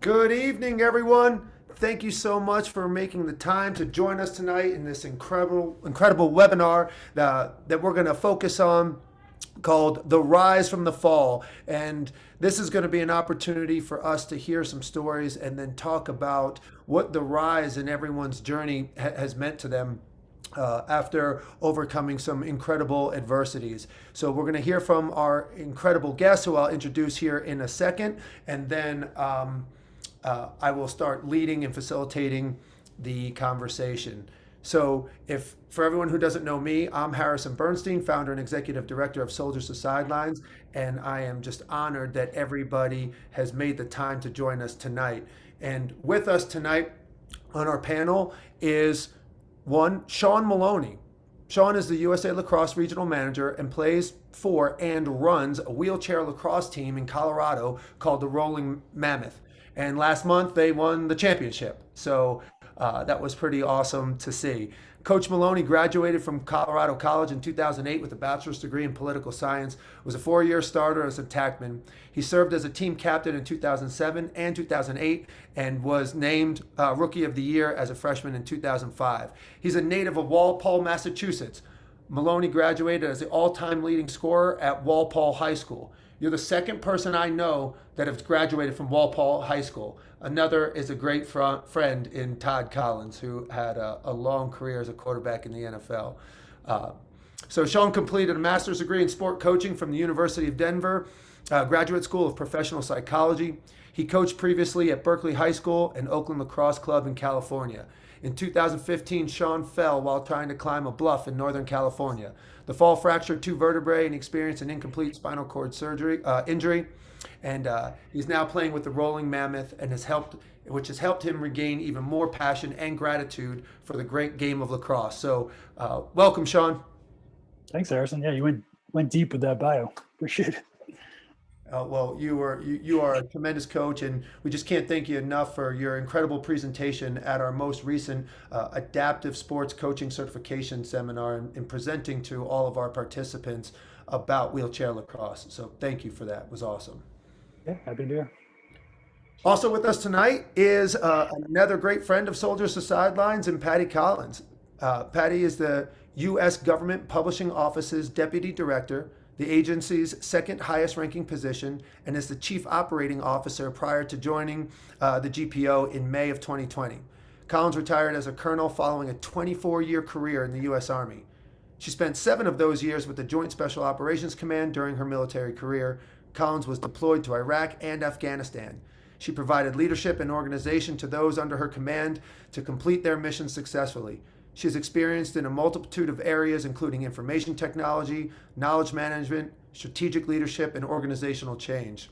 Good evening, everyone. Thank you so much for making the time to join us tonight in this incredible webinar that we're going to focus on called The Rise from the Fall. And this is going to be an opportunity for us to hear some stories and then talk about what the rise in everyone's journey has meant to them after overcoming some incredible adversities. So we're going to hear from our incredible guests, who I'll introduce here in a second, and then I will start leading and facilitating the conversation. So if for everyone who doesn't know me, I'm Harrison Bernstein, founder and executive director of Soldiers To Sidelines, and I am just honored that everybody has made the time to join us tonight. And with us tonight on our panel is one, Sean Maloney. Sean is the USA Lacrosse regional manager and plays for and runs a wheelchair lacrosse team in Colorado called the Rolling Mammoth. And last month they won the championship. So that was pretty awesome to see. Coach Maloney graduated from Colorado College in 2008 with a bachelor's degree in political science, was a 4-year starter as a tackman. He served as a team captain in 2007 and 2008 and was named Rookie of the Year as a freshman in 2005. He's a native of Walpole, Massachusetts. Maloney graduated as the all-time leading scorer at Walpole High School. You're the second person I know that has graduated from Walpole High School. Another is a great friend in Todd Collins, who had a long career as a quarterback in the NFL. So Sean completed a master's degree in sport coaching from the University of Denver, Graduate School of Professional Psychology. He coached previously at Berkeley High School and Oakland Lacrosse Club in California. In 2015, Sean fell while trying to climb a bluff in Northern California. The fall fractured 2 vertebrae and experienced an incomplete spinal cord injury. And he's now playing with the Rolling Mammoth, and which has helped him regain even more passion and gratitude for the great game of lacrosse. So welcome, Sean. Thanks, Harrison. Yeah, you went deep with that bio. Appreciate it. Well, you are a tremendous coach, and we just can't thank you enough for your incredible presentation at our most recent adaptive sports coaching certification seminar, and presenting to all of our participants about wheelchair lacrosse. So thank you for that. It was awesome. Yeah, happy to be here. Also with us tonight is another great friend of Soldiers to Sidelines, and Patty Collins. Patty is the U.S. Government Publishing Office's Deputy Director, the agency's second highest ranking position, and is the Chief Operating Officer prior to joining the GPO in May of 2020. Collins retired as a colonel following a 24-year career in the U.S. Army. She spent 7 of those years with the Joint Special Operations Command during her military career. Collins was deployed to Iraq and Afghanistan. She provided leadership and organization to those under her command to complete their missions successfully. She is experienced in a multitude of areas, including information technology, knowledge management, strategic leadership, and organizational change.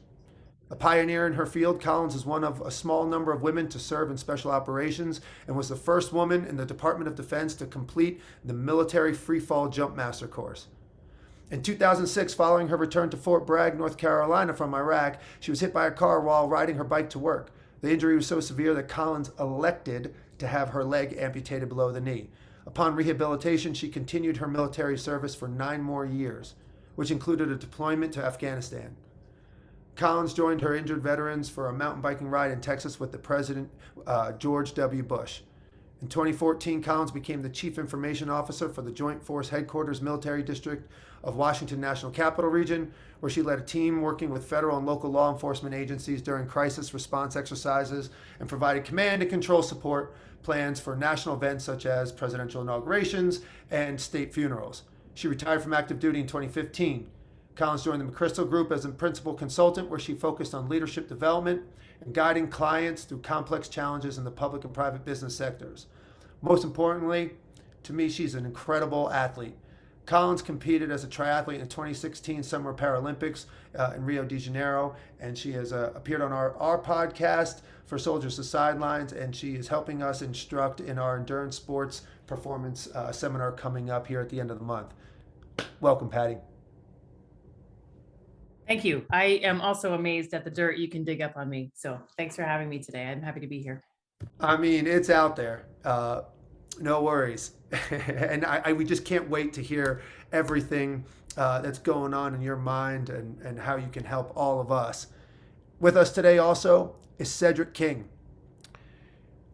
A pioneer in her field, Collins is one of a small number of women to serve in special operations and was the first woman in the Department of Defense to complete the military freefall jump master course. In 2006, following her return to Fort Bragg, North Carolina from Iraq, she was hit by a car while riding her bike to work. The injury was so severe that Collins elected to have her leg amputated below the knee. Upon rehabilitation, she continued her military service for 9 more years, which included a deployment to Afghanistan. Collins joined her injured veterans for a mountain biking ride in Texas with the President George W. Bush. In 2014, Collins became the Chief Information Officer for the Joint Force Headquarters Military District of Washington National Capital Region, where she led a team working with federal and local law enforcement agencies during crisis response exercises and provided command and control support plans for national events such as presidential inaugurations and state funerals. She retired from active duty in 2015. Collins joined the McChrystal Group as a principal consultant, where she focused on leadership development and guiding clients through complex challenges in the public and private business sectors. Most importantly, to me, she's an incredible athlete. Collins competed as a triathlete in the 2016 Summer Paralympics in Rio de Janeiro, and she has appeared on our podcast for Soldiers to Sidelines, and she is helping us instruct in our endurance sports performance seminar coming up here at the end of the month. Welcome, Patty. Thank you. I am also amazed at the dirt you can dig up on me. So thanks for having me today. I'm happy to be here. I mean, it's out there. No worries. And we just can't wait to hear everything that's going on in your mind and how you can help all of us. With us today also is Cedric King.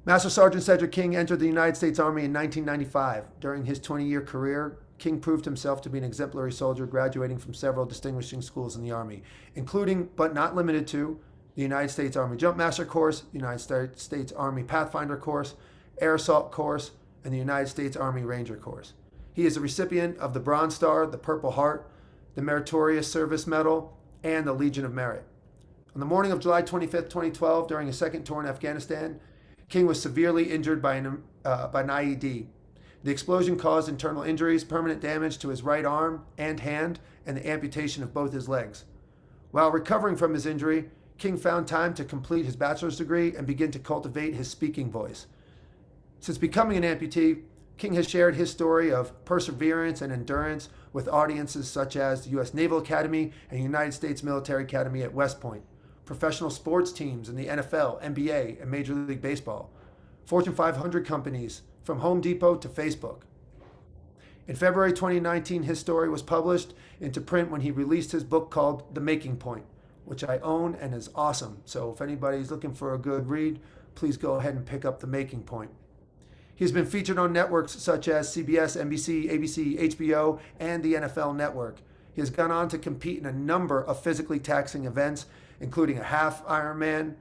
Master Sergeant Cedric King entered the United States Army in 1995. During his 20-year career, King proved himself to be an exemplary soldier, graduating from several distinguishing schools in the Army, including, but not limited to, the United States Army Jumpmaster Course, United States Army Pathfinder Course, Air Assault Course, and the United States Army Ranger Course. He is a recipient of the Bronze Star, the Purple Heart, the Meritorious Service Medal, and the Legion of Merit. On the morning of July 25, 2012, during his second tour in Afghanistan, King was severely injured by an IED. The explosion caused internal injuries, permanent damage to his right arm and hand, and the amputation of both his legs. While recovering from his injury, King found time to complete his bachelor's degree and begin to cultivate his speaking voice. Since becoming an amputee, King has shared his story of perseverance and endurance with audiences such as the U.S. Naval Academy and United States Military Academy at West Point, professional sports teams in the NFL, NBA, and Major League Baseball, Fortune 500 companies from Home Depot to Facebook. In February 2019, his story was published into print when he released his book called The Making Point, which I own and is awesome. So if anybody's looking for a good read, please go ahead and pick up The Making Point. He's been featured on networks such as CBS, NBC, ABC, HBO, and the NFL Network. He has gone on to compete in a number of physically taxing events, including a half Ironman.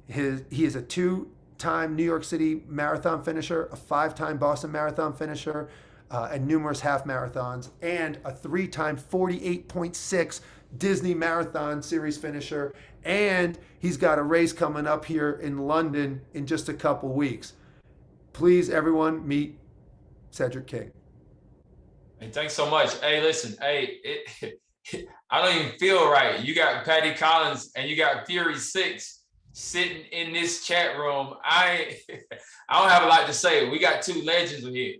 He is a 2-time New York City marathon finisher, a 5-time Boston Marathon finisher, and numerous half marathons, and a 3-time 48.6 Disney Marathon Series finisher. And he's got a race coming up here in London in just a couple weeks. Please, everyone, meet Cedric King. Hey, thanks so much. Hey, listen, I don't even feel right. You got Patty Collins and you got Fury 6 sitting in this chat room. I don't have a lot to say. We got two legends here.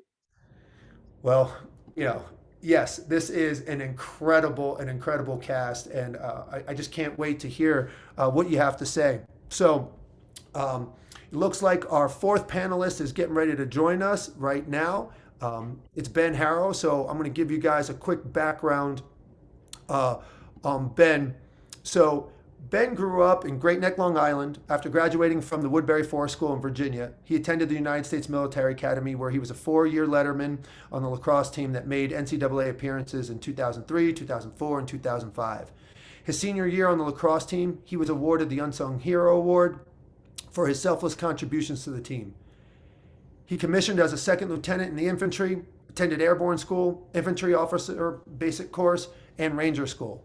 Well, yes, this is an incredible cast, and I just can't wait to hear what you have to say. So, it looks like our fourth panelist is getting ready to join us right now. It's Ben Harrow, so I'm going to give you guys a quick background on Ben. So Ben grew up in Great Neck, Long Island. After graduating from the Woodbury Forest School in Virginia, he attended the United States Military Academy, where he was a 4-year letterman on the lacrosse team that made NCAA appearances in 2003, 2004, and 2005. His senior year on the lacrosse team, he was awarded the Unsung Hero Award for his selfless contributions to the team. He commissioned as a second lieutenant in the infantry, attended airborne school, infantry officer basic course, and ranger school.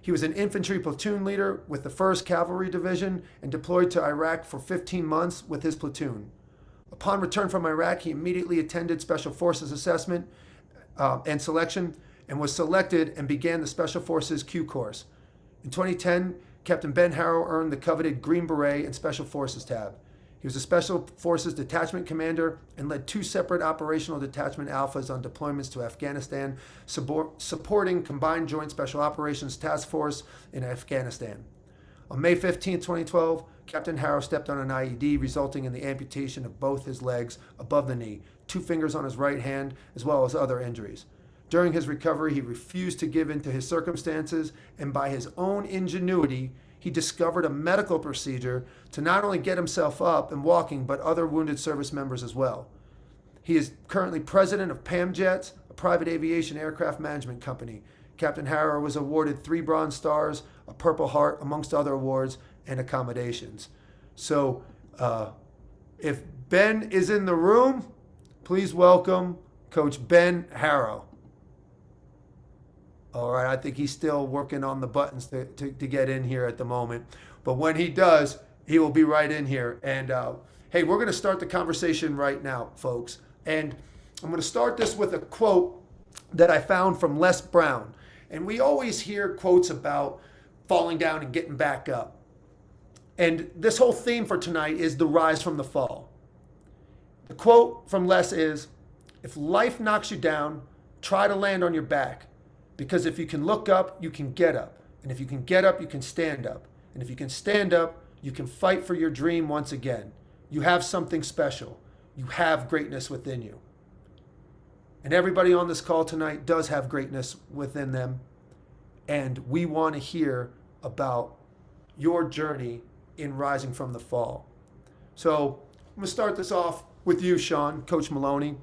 He was an infantry platoon leader with the 1st Cavalry Division and deployed to Iraq for 15 months with his platoon. Upon return from Iraq, he immediately attended Special Forces assessment and selection, and was selected and began the Special Forces Q course. In 2010, Captain Ben Harrow earned the coveted Green Beret and Special Forces tab. He was a Special Forces Detachment Commander and led 2 separate operational detachment alphas on deployments to Afghanistan, supporting Combined Joint Special Operations Task Force in Afghanistan. On May 15, 2012, Captain Harrow stepped on an IED, resulting in the amputation of both his legs above the knee, 2 fingers on his right hand, as well as other injuries. During his recovery, he refused to give in to his circumstances, and by his own ingenuity, he discovered a medical procedure to not only get himself up and walking, but other wounded service members as well. He is currently president of PAMJets, a private aviation aircraft management company. Captain Harrow was awarded 3 Bronze Stars, a Purple Heart, amongst other awards and accommodations. So, if Ben is in the room, please welcome Coach Ben Harrow. All right, I think he's still working on the buttons to get in here at the moment. But when he does, he will be right in here. And hey, we're going to start the conversation right now, folks. And I'm going to start this with a quote that I found from Les Brown. And we always hear quotes about falling down and getting back up. And this whole theme for tonight is the rise from the fall. The quote from Les is, "If life knocks you down, try to land on your back. Because if you can look up, you can get up. And if you can get up, you can stand up. And if you can stand up, you can fight for your dream once again. You have something special. You have greatness within you." And everybody on this call tonight does have greatness within them. And we want to hear about your journey in rising from the fall. So I'm going to start this off with you, Sean, Coach Maloney.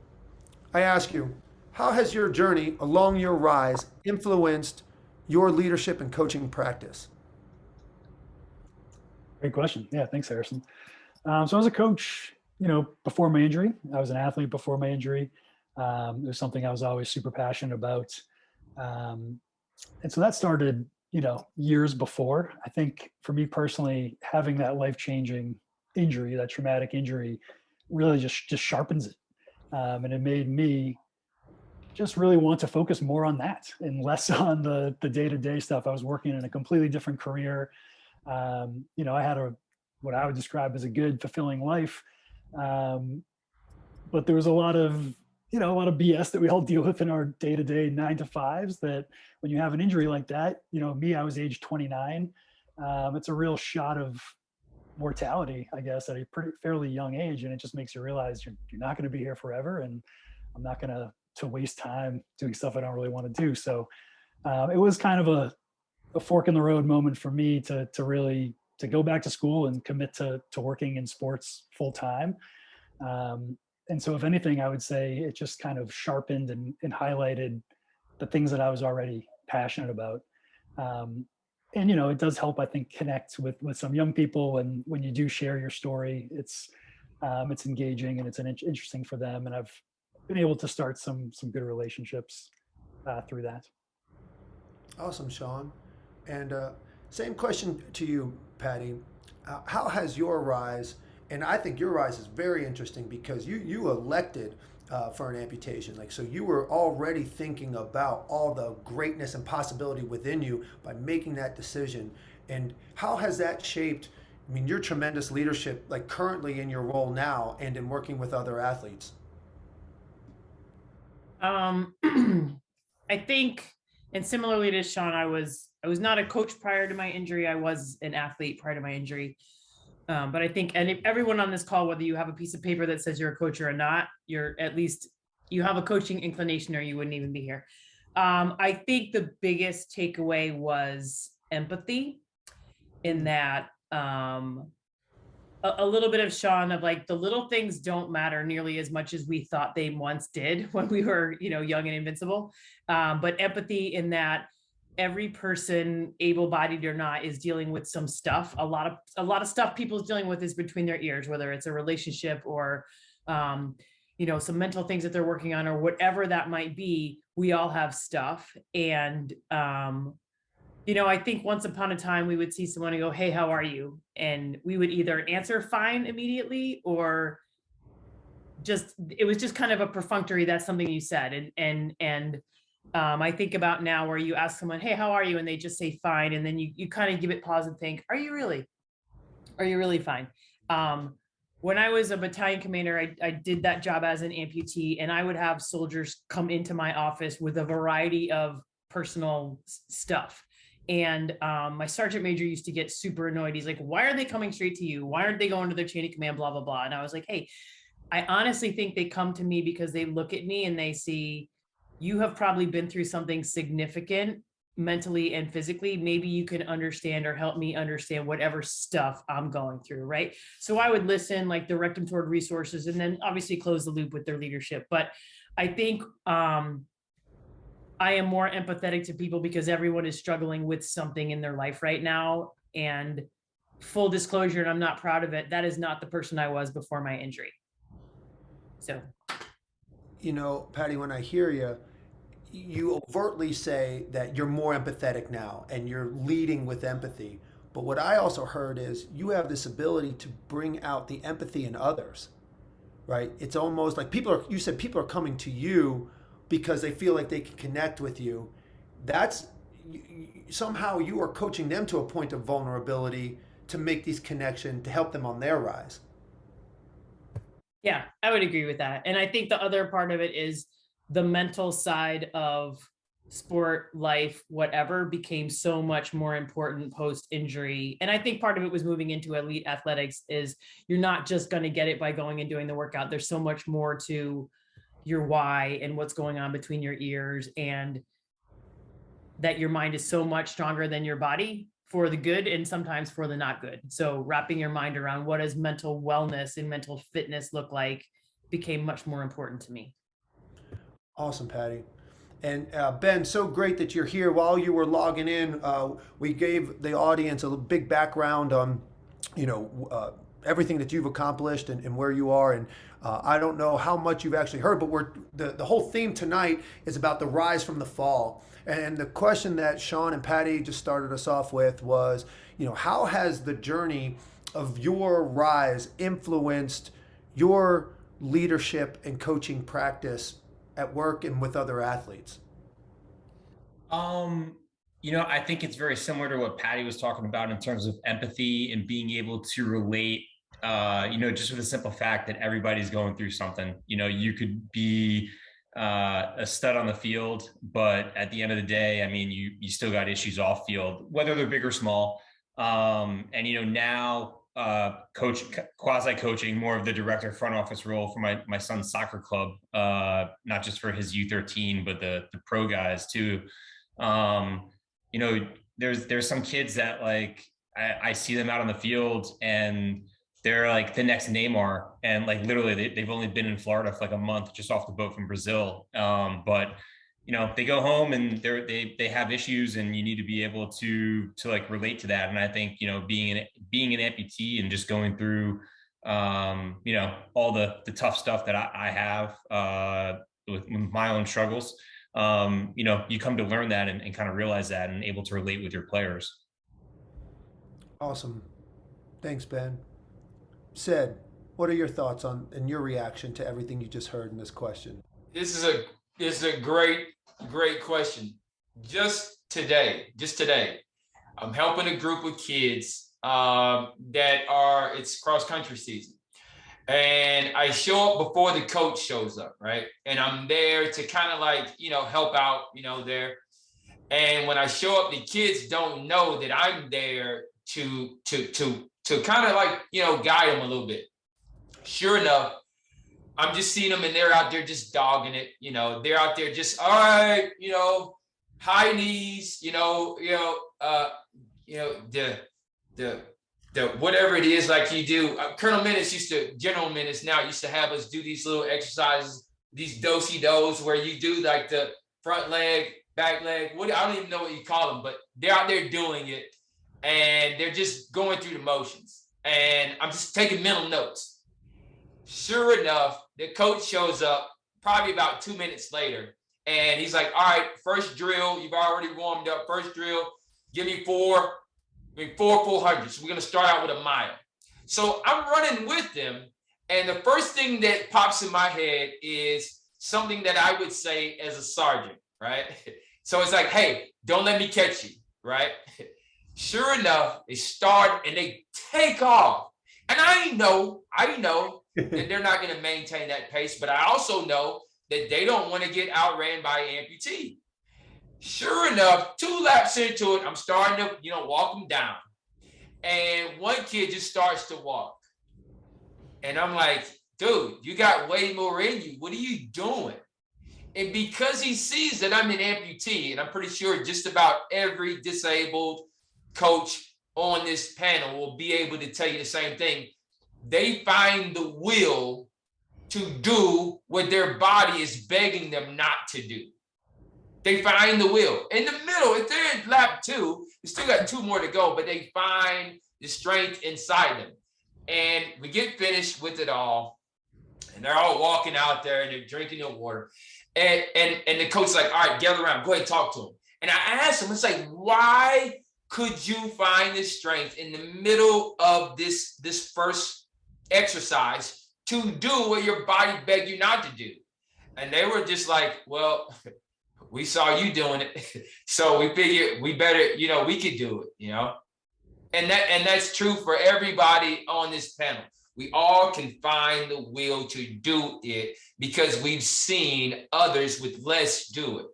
I ask you, how has your journey along your rise influenced your leadership and coaching practice? Great question. Yeah, thanks, Harrison. So as a coach, before my injury, I was an athlete before my injury. It was something I was always super passionate about. And so that started, years before. I think for me personally, having that life-changing injury, that traumatic injury, really just sharpens it. And it made me just really want to focus more on that and less on the day-to-day stuff. I was working in a completely different career. I had what I would describe as a good, fulfilling life. But there was a lot of BS that we all deal with in our day-to-day 9 to 5s, that when you have an injury like that, I was age 29. It's a real shot of mortality, I guess, at a fairly young age. And it just makes you realize you're not going to be here forever. And I'm not going to waste time doing stuff I don't really want to do. So it was kind of a fork in the road moment for me to really go back to school and commit to working in sports full time. And so if anything, I would say it just kind of sharpened and highlighted the things that I was already passionate about. And, it does help, I think, connect with some young people. And when you do share your story, it's engaging and it's interesting for them. And I've been able to start some good relationships through that. Awesome, Sean. And same question to you, Patty. How has your rise, and I think your rise is very interesting because you elected for an amputation. So you were already thinking about all the greatness and possibility within you by making that decision. And how has that shaped, your tremendous leadership, currently in your role now and in working with other athletes? I think, and similarly to Sean, I was not a coach prior to my injury. I was an athlete prior to my injury. But I think, and everyone on this call, whether you have a piece of paper that says you're a coach or not, you're at least, you have a coaching inclination or you wouldn't even be here. I think the biggest takeaway was empathy, in that a little bit of Sean of the little things don't matter nearly as much as we thought they once did when we were, young and invincible. But empathy in that every person, able-bodied or not, is dealing with some stuff. A lot of stuff people's dealing with is between their ears, whether it's a relationship or, some mental things that they're working on or whatever that might be. We all have stuff. And, I think once upon a time we would see someone and go, "Hey, how are you?" And we would either answer fine immediately or it was just kind of a perfunctory, that's something you said. And I think about now where you ask someone, "Hey, how are you?" And they just say fine. And then you kind of give it pause and think, are you really fine? When I was a battalion commander, I did that job as an amputee, and I would have soldiers come into my office with a variety of personal stuff. And my sergeant major used to get super annoyed. He's like, "Why are they coming straight to you? Why aren't they going to their chain of command, blah, blah, blah." And I was like, "Hey, I honestly think they come to me because they look at me and they see, you have probably been through something significant mentally and physically. Maybe you can understand or help me understand whatever stuff I'm going through." Right. So I would listen, direct them toward resources, and then obviously close the loop with their leadership. But I think I am more empathetic to people because everyone is struggling with something in their life right now. And full disclosure, and I'm not proud of it, that is not the person I was before my injury. So, Patty, when I hear you, you overtly say that you're more empathetic now and you're leading with empathy. But what I also heard is you have this ability to bring out the empathy in others, right? It's almost like you said people are coming to you because they feel like they can connect with you. That's somehow you are coaching them to a point of vulnerability to make these connections to help them on their rise. Yeah, I would agree with that. And I think the other part of it is the mental side of sport, life, whatever, became so much more important post injury. And I think part of it was moving into elite athletics is you're not just going to get it by going and doing the workout. There's so much more to your why and what's going on between your ears, and that your mind is so much stronger than your body for the good and sometimes for the not good. So wrapping your mind around what does mental wellness and mental fitness look like became much more important to me. Awesome, Patty. And Ben, so great that you're here. While you were logging in, we gave the audience a big background on, everything that you've accomplished and where you are. And I don't know how much you've actually heard, but the whole theme tonight is about the rise from the fall. And the question that Sean and Patty just started us off with was, how has the journey of your rise influenced your leadership and coaching practice at work and with other athletes? I think it's very similar to what Patty was talking about in terms of empathy and being able to relate, just with the simple fact that everybody's going through something. You could be a stud on the field, but at the end of the day, I mean, you still got issues off field, whether they're big or small. Now quasi coaching, more of the director front office role for my son's soccer club, not just for his U13, but the pro guys too. There's some kids that like I see them out on the field and they're like the next Neymar, and like literally they've only been in Florida for like a month, just off the boat from Brazil. But they go home and they have issues, and you need to be able to like relate to that. And I think being an amputee and just going through all the tough stuff that I have with my own struggles, you come to learn that and kind of realize that and able to relate with your players. Awesome. Thanks, Ben. Ced, what are your thoughts on and your reaction to everything you just heard in this question? This is a great question. Just today, I'm helping a group of kids it's cross country season. And I show up before the coach shows up, right? And I'm there to kind of like, help out, there. And when I show up, the kids don't know that I'm there to kind of like, guide them a little bit. Sure enough, I'm just seeing them and they're out there just dogging it. They're out there just, all right, high knees, the whatever it is like you do. General Menace now used to have us do these little exercises, these do-si-dos where you do like the front leg, back leg. I don't even know what you call them, but they're out there doing it and they're just going through the motions. And I'm just taking mental notes. Sure enough, the coach shows up probably about 2 minutes later. And he's like, all right, first drill, you've already warmed up. First drill, give me four 400s. So we're going to start out with a mile. So I'm running with them. And the first thing that pops in my head is something that I would say as a sergeant, right? So it's like, hey, don't let me catch you, right? Sure enough, they start and they take off. And I know that they're not going to maintain that pace, but I also know that they don't want to get outran by an amputee. Sure enough, 2 laps into it, I'm starting to, walk them down. And one kid just starts to walk. And I'm like, dude, you got way more in you. What are you doing? And because he sees that I'm an amputee, and I'm pretty sure just about every disabled coach on this panel will be able to tell you the same thing, they find the will to do what their body is begging them not to do. They find the will. In the middle, if they're in lap 2, they still got 2 more to go, but they find the strength inside them. And we get finished with it all. And they're all walking out there and they're drinking their water. And the coach's like, all right, gather around, go ahead and talk to them. And I asked him, it's like, why could you find this strength in the middle of this first exercise to do what your body begged you not to do? And they were just like, well, we saw you doing it. So we figured we better, we could do it, And that's true for everybody on this panel. We all can find the will to do it because we've seen others with less do it.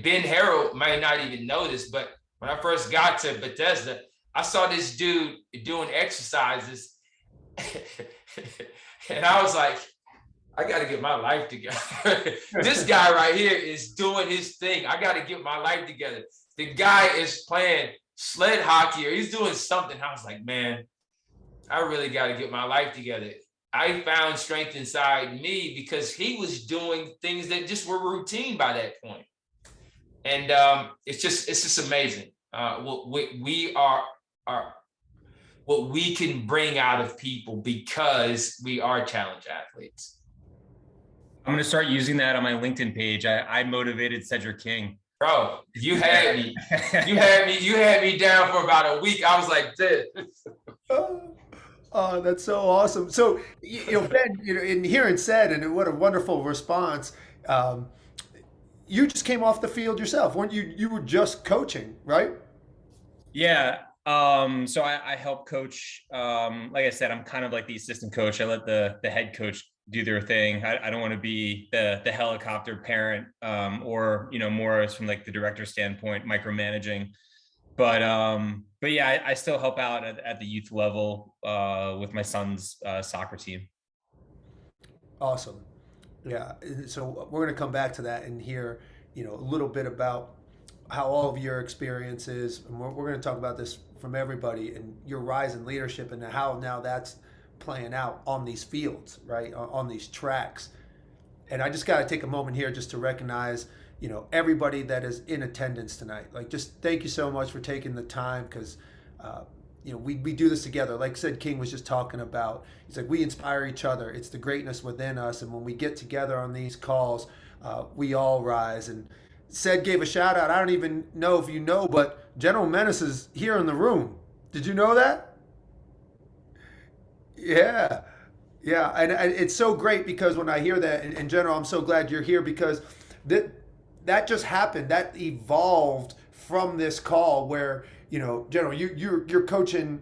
Ben Harrell might not even know this, but when I first got to Bethesda, I saw this dude doing exercises. And I was like, I got to get my life together. This guy right here is doing his thing. I got to get my life together. The guy is playing sled hockey or he's doing something. I was like, man, I really got to get my life together. I found strength inside me because he was doing things that just were routine by that point. And it's just amazing. What we can bring out of people because we are challenge athletes. I'm going to start using that on my LinkedIn page. I motivated Cedric King. Bro, you had me. You had me down for about a week. I was like, this. Oh, that's so awesome. So, Ben, in hearing said, and what a wonderful response. You just came off the field yourself, weren't you? You were just coaching, right? Yeah. So I help coach. Like I said, I'm kind of like the assistant coach. I let the head coach do their thing. I don't want to be the helicopter parent, or, more as from like the director standpoint, micromanaging. But yeah, I still help out at the youth level with my son's soccer team. Awesome. Yeah. So we're going to come back to that and hear, a little bit about how all of your experiences, and we're going to talk about this from everybody and your rise in leadership and how now that's playing out on these fields, right? On these tracks. And I just got to take a moment here just to recognize, everybody that is in attendance tonight. Like, just thank you so much for taking the time, because, we do this together. Like Ced King was just talking about, he's like, we inspire each other. It's the greatness within us. And when we get together on these calls, we all rise. And Ced gave a shout out. I don't even know if you know, but General Menace is here in the room. Did you know that? Yeah. Yeah. And it's so great because when I hear that, and General, I'm so glad you're here, because that just happened. That evolved from this call where, General, you're coaching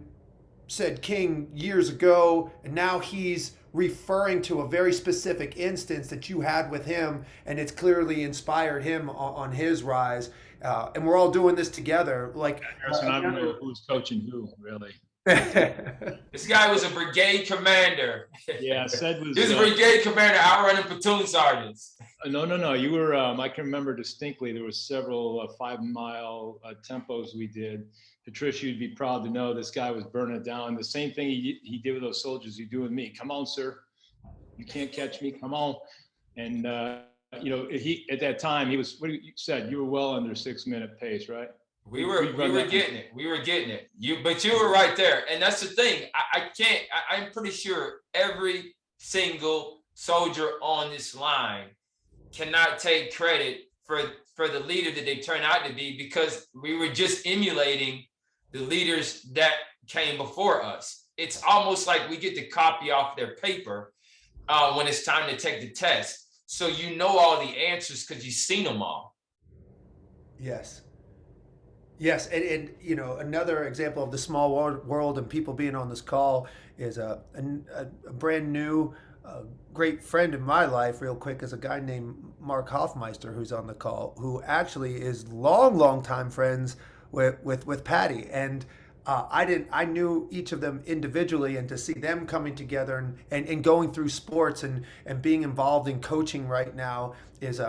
Ced King years ago, and now he's referring to a very specific instance that you had with him, and it's clearly inspired him on his rise. And we're all doing this together. Like, I don't know who's coaching who, really. This guy was a brigade commander. Yeah, Ced was. He was a brigade commander outrunning platoon sergeants. No. You were. I can remember distinctly. There were several 5-mile tempos we did. Patricia, you'd be proud to know this guy was burning it down. The same thing he did with those soldiers. You do with me. Come on, sir. You can't catch me. Come on. And he at that time he was. What you said? You were well under 6-minute pace, right? We were getting it. We were getting it. But you were right there. And that's the thing. I'm pretty sure every single soldier on this line cannot take credit for the leader that they turn out to be, because we were just emulating the leaders that came before us. It's almost like we get to copy off their paper when it's time to take the test. So all the answers because you've seen them all. Yes. Yes, and another example of the small world and people being on this call is a brand new great friend in my life, real quick, is a guy named Mark Hoffmeister, who's on the call, who actually is long time friends with Patty. And I knew each of them individually, and to see them coming together and going through sports and being involved in coaching right now is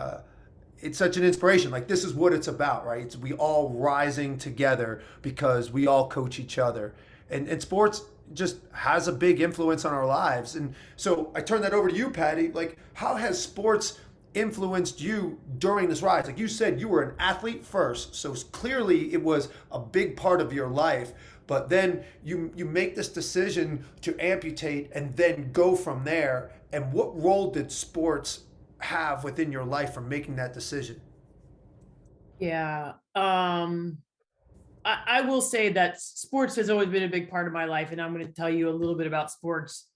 it's such an inspiration. Like, this is what it's about, right? It's we all rising together because we all coach each other. And sports just has a big influence on our lives. And so I turn that over to you, Patty. Like, how has sports influenced you during this rise? Like you said, you were an athlete first, so clearly it was a big part of your life. But then you make this decision to amputate and then go from there. And what role did sports have within your life for making that decision? Yeah. I will say that sports has always been a big part of my life. And I'm going to tell you a little bit about sports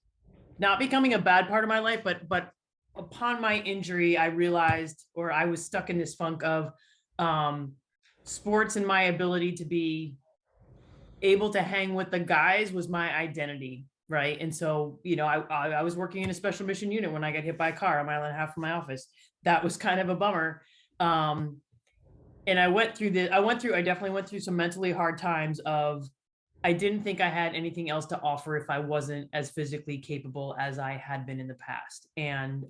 not becoming a bad part of my life, but upon my injury, I realized, or I was stuck in this funk of sports, and my ability to be able to hang with the guys was my identity. Right. And so, I was working in a special mission unit when I got hit by a car a mile and a half from my office. That was kind of a bummer. And I definitely went through some mentally hard times of, I didn't think I had anything else to offer if I wasn't as physically capable as I had been in the past. And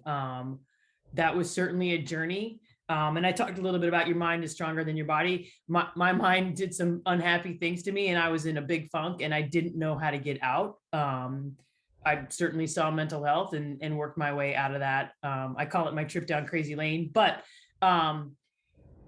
that was certainly a journey. And I talked a little bit about your mind is stronger than your body. My mind did some unhappy things to me, and I was in a big funk, and I didn't know how to get out. I certainly saw mental health and worked my way out of that. I call it my trip down crazy lane. But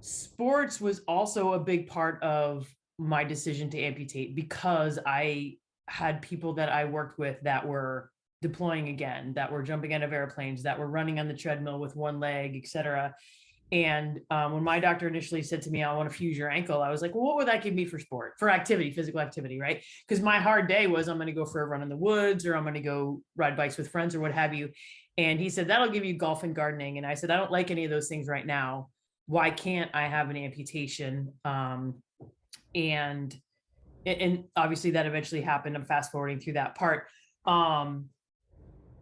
sports was also a big part of my decision to amputate, because I had people that I worked with that were deploying again, that were jumping out of airplanes, that were running on the treadmill with one leg, et cetera. And when my doctor initially said to me, I want to fuse your ankle, I was like, well, what would that give me for sport, for activity, physical activity, right? Because my hard day was, I'm going to go for a run in the woods, or I'm going to go ride bikes with friends, or what have you. And he said, that'll give you golf and gardening. And I said, I don't like any of those things right now. Why can't I have an amputation? And obviously that eventually happened. I'm fast forwarding through that part. And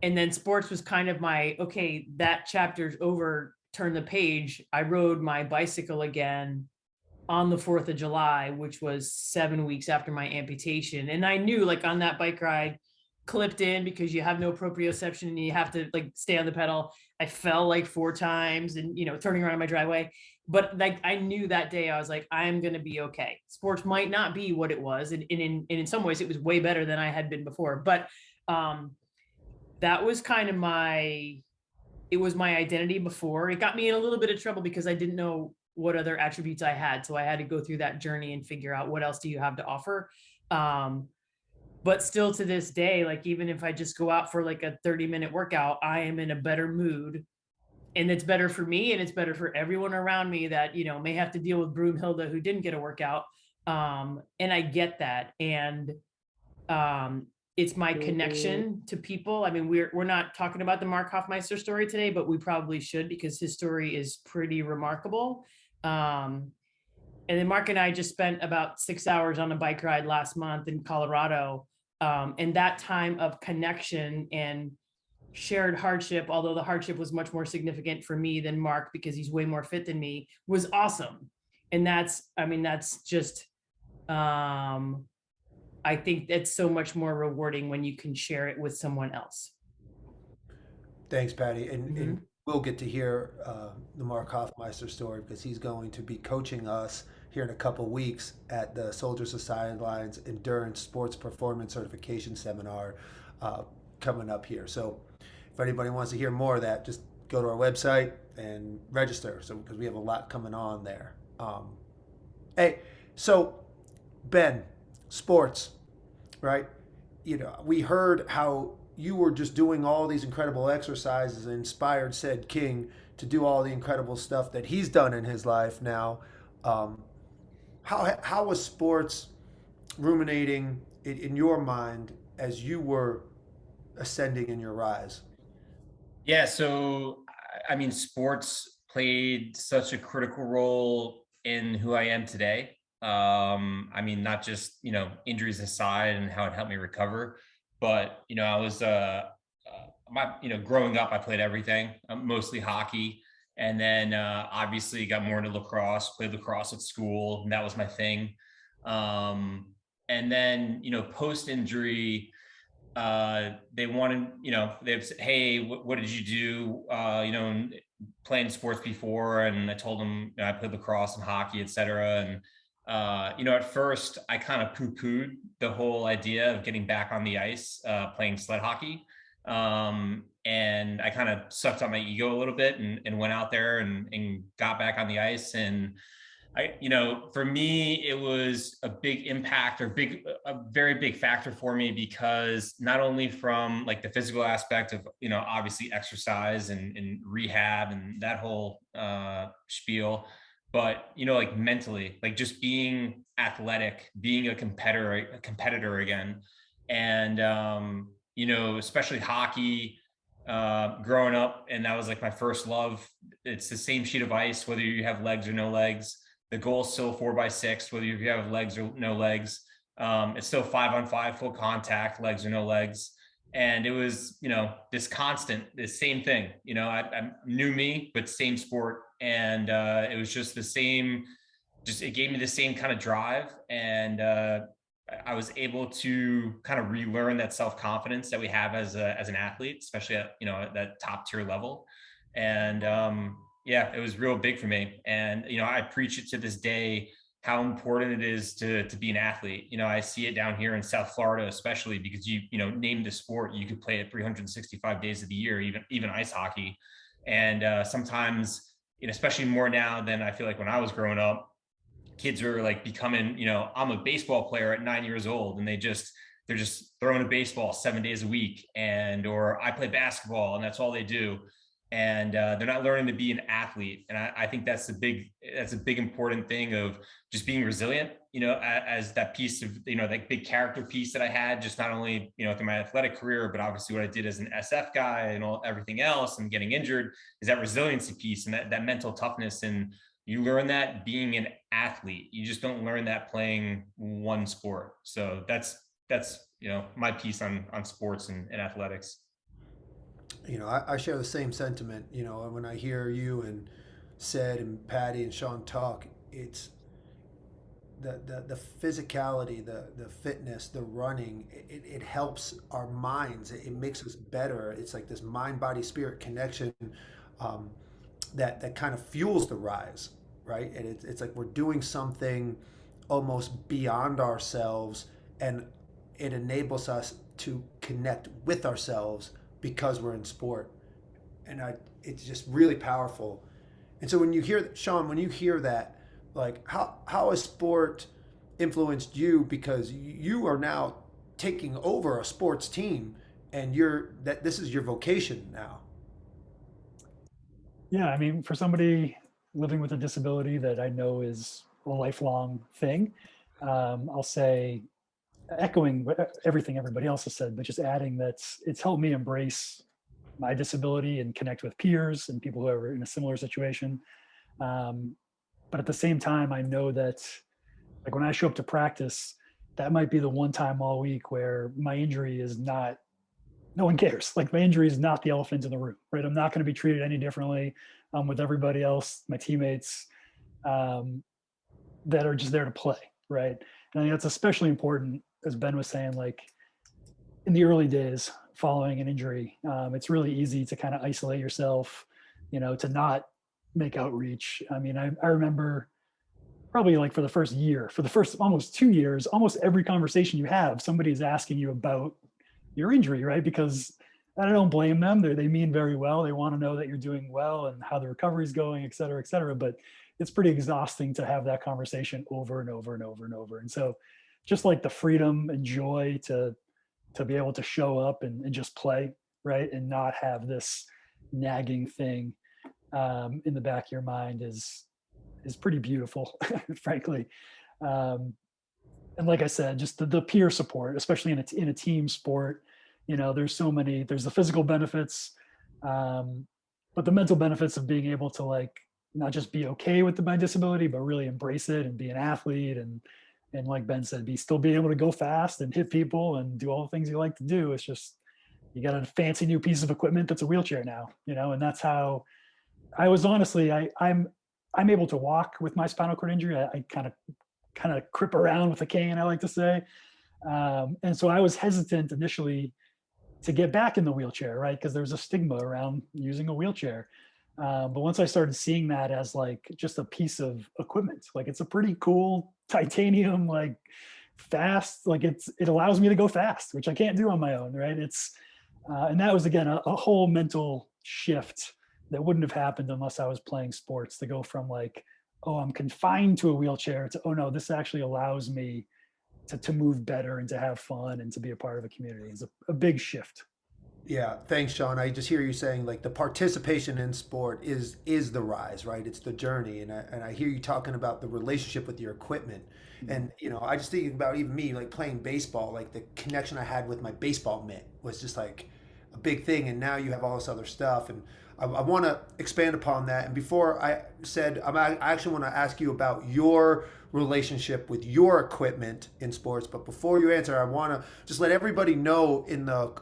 then sports was kind of my, okay, that chapter's over, turn the page. I rode my bicycle again on the 4th of July, which was 7 weeks after my amputation. And I knew, like, on that bike ride, clipped in, because you have no proprioception and you have to like stay on the pedal. I fell like 4 times, and, you know, turning around my driveway. But like, I knew that day, I was like, I'm going to be okay. Sports might not be what it was. And in some ways it was way better than I had been before. But that was kind of it was my identity before. It got me in a little bit of trouble because I didn't know what other attributes I had. So I had to go through that journey and figure out, what else do you have to offer? But still to this day, like, even if I just go out for like a 30-minute workout, I am in a better mood, and it's better for me, and it's better for everyone around me that, you know, may have to deal with Broomhilda who didn't get a workout. And I get that. And it's my connection to people. I mean, we're not talking about the Mark Hoffmeister story today, but we probably should, because his story is pretty remarkable. And then Mark and I just spent about 6 hours on a bike ride last month in Colorado. And that time of connection and shared hardship, although the hardship was much more significant for me than Mark, because he's way more fit than me, was awesome. And that's just, I think that's so much more rewarding when you can share it with someone else. Thanks, Patty. And we'll get to hear the Mark Hoffmeister story, because he's going to be coaching us here in a couple of weeks at the Soldiers To Sidelines Endurance Sports Performance Certification Seminar coming up here. So if anybody wants to hear more of that, just go to our website and register. So, because we have a lot coming on there. Hey, so Ben, sports, right? You know, we heard how you were just doing all these incredible exercises and inspired Ced King to do all the incredible stuff that he's done in his life now. How was sports ruminating in your mind as you were ascending in your rise? Yeah, so I mean, sports played such a critical role in who I am today. I mean, not just, you know, injuries aside and how it helped me recover, but, you know, I was growing up, I played everything, mostly hockey. And then obviously got more into lacrosse, played lacrosse at school, and that was my thing. And then, you know, post-injury, they wanted, you know, they'd say, hey, what did you do, you know, playing sports before? And I told them, you know, I played lacrosse and hockey, et cetera. And, you know, at first I kind of poo-pooed the whole idea of getting back on the ice, playing sled hockey. And I kind of sucked on my ego a little bit and went out there and got back on the ice. And you know, for me, it was a big impact, or a very big factor for me, because not only from like the physical aspect of, you know, obviously exercise and rehab and that whole spiel, but, you know, like mentally, like just being athletic, being a competitor again. And, you know, especially hockey, growing up, and that was like my first love. It's the same sheet of ice, whether you have legs or no legs. The goal is still 4x6, whether you have legs or no legs. It's still 5-on-5, full contact, legs or no legs. And it was, you know, this constant, this same thing, you know, I knew me, but same sport. And it was just the same, it gave me the same kind of drive. And I was able to kind of relearn that self-confidence that we have as an athlete, especially at, you know, at that top tier level. And Yeah, it was real big for me. And, I preach it to this day, how important it is to be an athlete. I see it down here in South Florida, especially because name the sport, you could play it 365 days of the year, even ice hockey. And sometimes, especially more now than I feel like when I was growing up, kids are like becoming, I'm a baseball player at 9 years old, and they're just throwing a baseball 7 days a week, or I play basketball and that's all they do. And they're not learning to be an athlete. And I think that's a big important thing of just being resilient, as that piece of, that big character piece that I had, just not only, through my athletic career, but obviously what I did as an SF guy and everything else and getting injured, is that resiliency piece and that mental toughness. And you learn that being an athlete. You just don't learn that playing one sport. So that's my piece on sports and athletics. I share the same sentiment. When I hear you and Ced and Patty and Sean talk, it's the physicality, the fitness, the running. It helps our minds. It makes us better. It's like this mind, body, spirit connection that kind of fuels the rise, right? And it's like we're doing something almost beyond ourselves, and it enables us to connect with ourselves because we're in sport. And it's just really powerful. And so when you hear, Sean, when you hear that, like how has sport influenced you? Because you are now taking over a sports team, and this is your vocation now. Yeah, I mean, for somebody living with a disability that I know is a lifelong thing, I'll say, echoing everything everybody else has said, but just adding that it's helped me embrace my disability and connect with peers and people who are in a similar situation. But at the same time, I know that, like, when I show up to practice, that might be the one time all week where my injury is not, no one cares. Like, my injury is not the elephant in the room, right? I'm not going to be treated any differently with everybody else, my teammates that are just there to play, right? And I think that's especially important, as Ben was saying, like in the early days following an injury, it's really easy to kind of isolate yourself, to not make outreach. I mean, I remember probably like for the first almost 2 years, almost every conversation you have, somebody's asking you about your injury, right? Because I don't blame them. They mean very well. They want to know that you're doing well and how the recovery is going, et cetera, et cetera. But it's pretty exhausting to have that conversation over and over and over and over. And so just like the freedom and joy to be able to show up and just play, right? And not have this nagging thing in the back of your mind is pretty beautiful, frankly. And like I said, just the peer support, especially in a team sport, there's the physical benefits, but the mental benefits of being able to, like, not just be okay with my disability, but really embrace it and be an athlete. And like Ben said, still being able to go fast and hit people and do all the things you like to do. It's just, you got a fancy new piece of equipment that's a wheelchair now, and that's how I was. Honestly, I'm able to walk with my spinal cord injury. I kind of crip around with a cane, I like to say. And so I was hesitant initially to get back in the wheelchair, right? Because there's a stigma around using a wheelchair. But once I started seeing that as like just a piece of equipment, like it's a pretty cool titanium, like fast, like it allows me to go fast, which I can't do on my own, right? And that was, again, a whole mental shift that wouldn't have happened unless I was playing sports, to go from like, oh, I'm confined to a wheelchair, to, oh no, this actually allows me to move better and to have fun and to be a part of a community. Is a big shift. Yeah, thanks, Sean. I just hear you saying, like, the participation in sport is the rise, right? It's the journey, and I hear you talking about the relationship with your equipment, and I just think about even me, like playing baseball, like the connection I had with my baseball mitt was just like a big thing, and now you have all this other stuff, and I want to expand upon that. And before I actually want to ask you about your relationship with your equipment in sports. But before you answer, I want to just let everybody know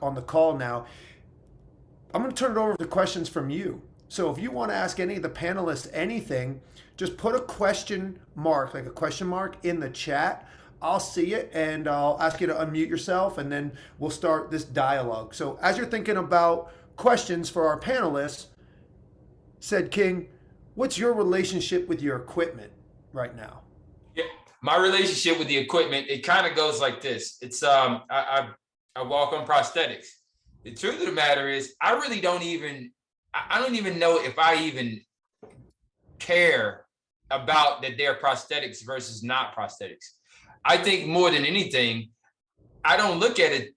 on the call now, I'm going to turn it over to questions from you. So if you want to ask any of the panelists anything, just put a question mark in the chat. I'll see it and I'll ask you to unmute yourself, and then we'll start this dialogue. So as you're thinking about questions for our panelists, Ced King, what's your relationship with your equipment right now? Yeah, my relationship with the equipment, it kind of goes like this. It's I walk on prosthetics. The truth of the matter is, I really don't even know if I even care about that they're prosthetics versus not prosthetics. I think more than anything, I don't look at it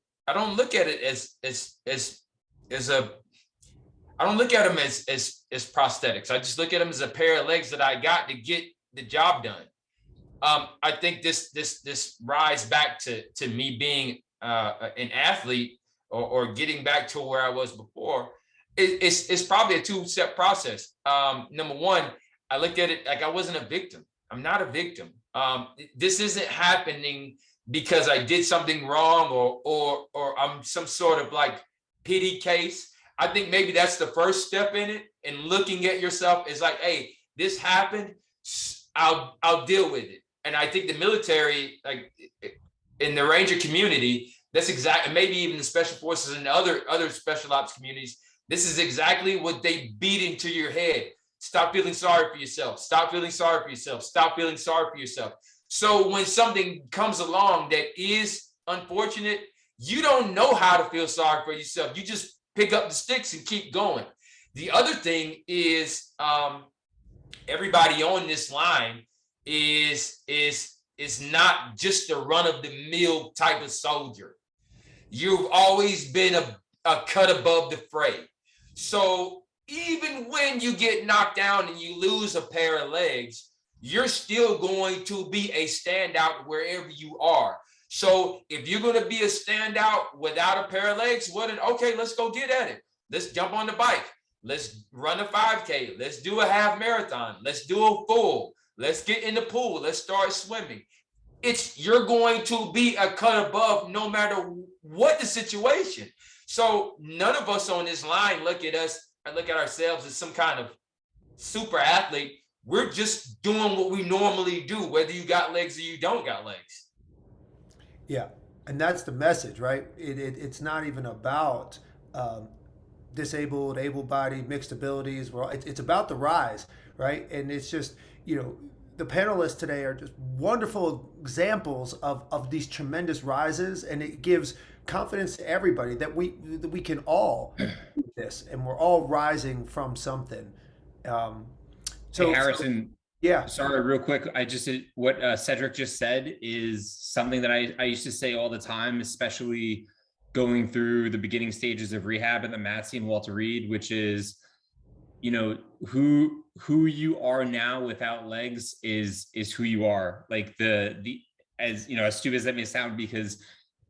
as a I don't look at them as prosthetics. I just look at them as a pair of legs that I got to get the job done. I think this rise back to me being an athlete or getting back to where I was before. It's probably a two-step process. Number one, I looked at it like I wasn't a victim. I'm not a victim. This isn't happening because I did something wrong or I'm some sort of like pity case. I think maybe that's the first step in it, and looking at yourself is like, hey, this happened. I'll deal with it. And I think the military, like in the Ranger community, that's exactly, maybe even the special forces and other special ops communities, this is exactly what they beat into your head. Stop feeling sorry for yourself. Stop feeling sorry for yourself. Stop feeling sorry for yourself. So when something comes along that is unfortunate, you don't know how to feel sorry for yourself. You just pick up the sticks and keep going. The other thing is everybody on this line is not just a run-of-the-mill type of soldier. You've always been a cut above the fray. So even when you get knocked down and you lose a pair of legs, you're still going to be a standout wherever you are. So if you're going to be a standout without a pair of legs, okay, let's go get at it. Let's jump on the bike. Let's run a 5K. Let's do a half marathon. Let's do a full. Let's get in the pool. Let's start swimming. You're going to be a cut above no matter what the situation. So none of us on this line look at ourselves as some kind of super athlete. We're just doing what we normally do, whether you got legs or you don't got legs. Yeah, and that's the message, right? It's not even about disabled, able-bodied, mixed abilities. It's about the rise, right? And it's just, the panelists today are just wonderful examples of these tremendous rises, and it gives confidence to everybody that we can all do this, and we're all rising from something. Hey, Harrison. Yeah. Sorry, real quick. What Cedric just said is something that I used to say all the time, especially going through the beginning stages of rehab at the Matsy and Walter Reed, which is, who you are now without legs is who you are. Like as stupid as that may sound, because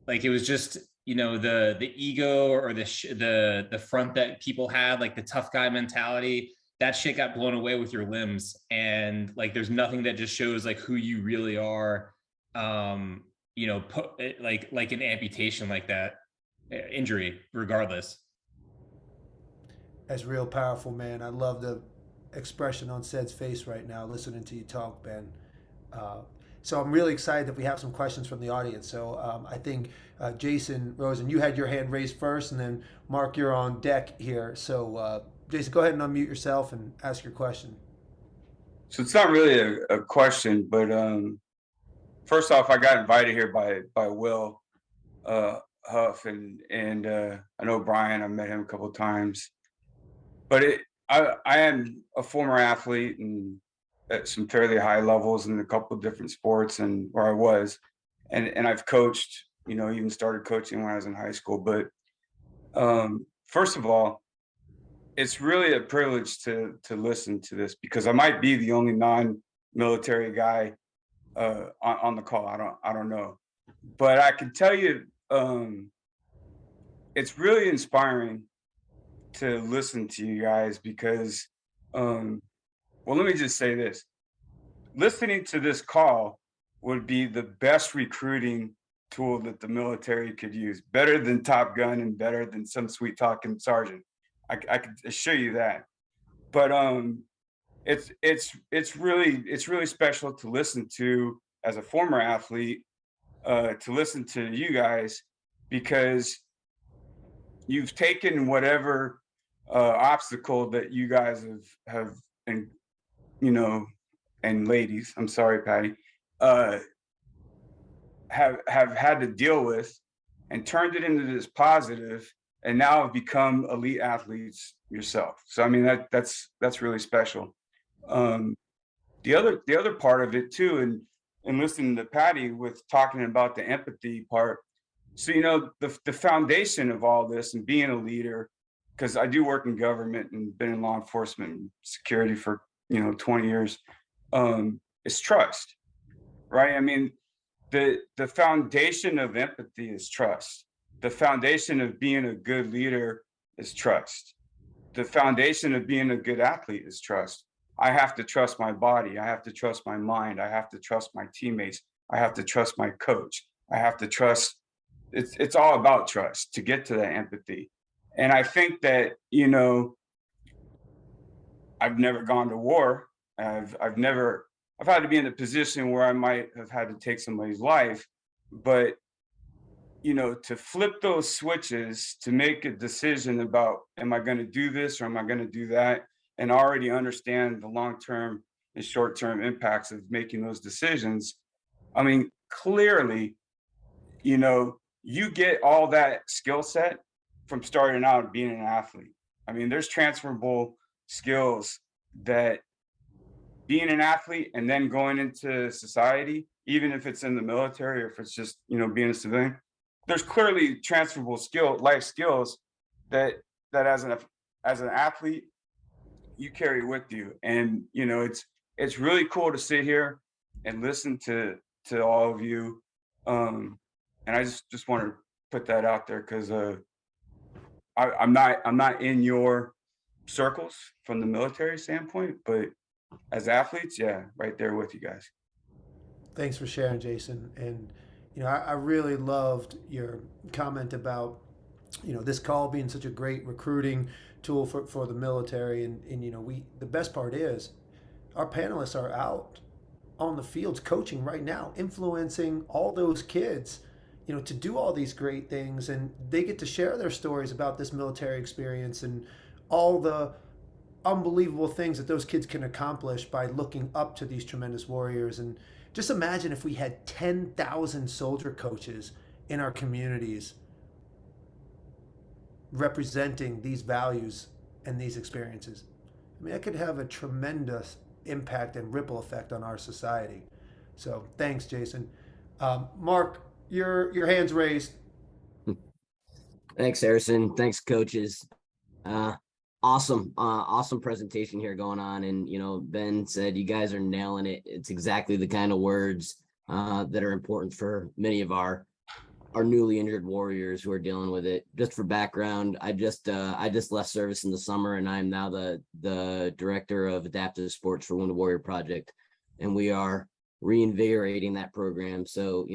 like it was just the ego or the front that people had, like the tough guy mentality. That shit got blown away with your limbs, and like there's nothing that just shows like who you really are. Like an amputation like that, injury, regardless. That's real powerful, man. I love the expression on Ced's face right now, listening to you talk, Ben. So I'm really excited that we have some questions from the audience. So I think Jason Rosen, you had your hand raised first, and then Mark, you're on deck here. So Jason, go ahead and unmute yourself and ask your question. So it's not really a question, but first off, I got invited here by Will Huff, and I know Brian. I met him a couple of times, but I am a former athlete and at some fairly high levels in a couple of different sports, and where I was, and I've coached. Even started coaching when I was in high school. But first of all, it's really a privilege to listen to this, because I might be the only non-military guy on the call. I don't know, but I can tell you, it's really inspiring to listen to you guys, because, well, let me just say this: listening to this call would be the best recruiting tool that the military could use, better than Top Gun and better than some sweet talking sergeant. I could assure you that. But it's really special to listen to as a former athlete, to listen to you guys, because you've taken whatever obstacle that you guys have and ladies, I'm sorry, Patty, have had to deal with and turned it into this positive, and now have become elite athletes yourself. So I mean that's really special. The other part of it too, and listening to Patty with talking about the empathy part. So the foundation of all this and being a leader, because I do work in government and been in law enforcement and security for 20 years, is trust, right? I mean, the foundation of empathy is trust. The foundation of being a good leader is trust. The foundation of being a good athlete is trust. I have to trust my body. I have to trust my mind. I have to trust my teammates. I have to trust my coach. I have to trust. It's all about trust to get to that empathy. And I think that, I've never gone to war. I've had to be in a position where I might have had to take somebody's life, but to flip those switches, to make a decision about, am I going to do this or am I going to do that? And already understand the long-term and short-term impacts of making those decisions. I mean, clearly, you get all that skill set from starting out and being an athlete. I mean, there's transferable skills that being an athlete and then going into society, even if it's in the military or if it's just, being a civilian, there's clearly transferable life skills that as an athlete, you carry with you. And, it's really cool to sit here and listen to all of you. And I just want to put that out there because I'm not in your circles from the military standpoint, but as athletes, yeah, right there with you guys. Thanks for sharing, Jason. And I really loved your comment about this call being such a great recruiting tool for the military. And the best part is our panelists are out on the fields coaching right now, influencing all those kids to do all these great things, and they get to share their stories about this military experience and all the unbelievable things that those kids can accomplish by looking up to these tremendous warriors. And just imagine if we had 10,000 soldier coaches in our communities representing these values and these experiences. I mean, that could have a tremendous impact and ripple effect on our society. So thanks, Jason. Mark, your hand's raised. Thanks, Harrison. Thanks, coaches. Awesome presentation here going on. And, Ben said, you guys are nailing it. It's exactly the kind of words that are important for many of our newly injured warriors who are dealing with it. Just for background, I just left service in the summer, and I'm now the director of adaptive sports for Wounded Warrior Project. And we are reinvigorating that program. So,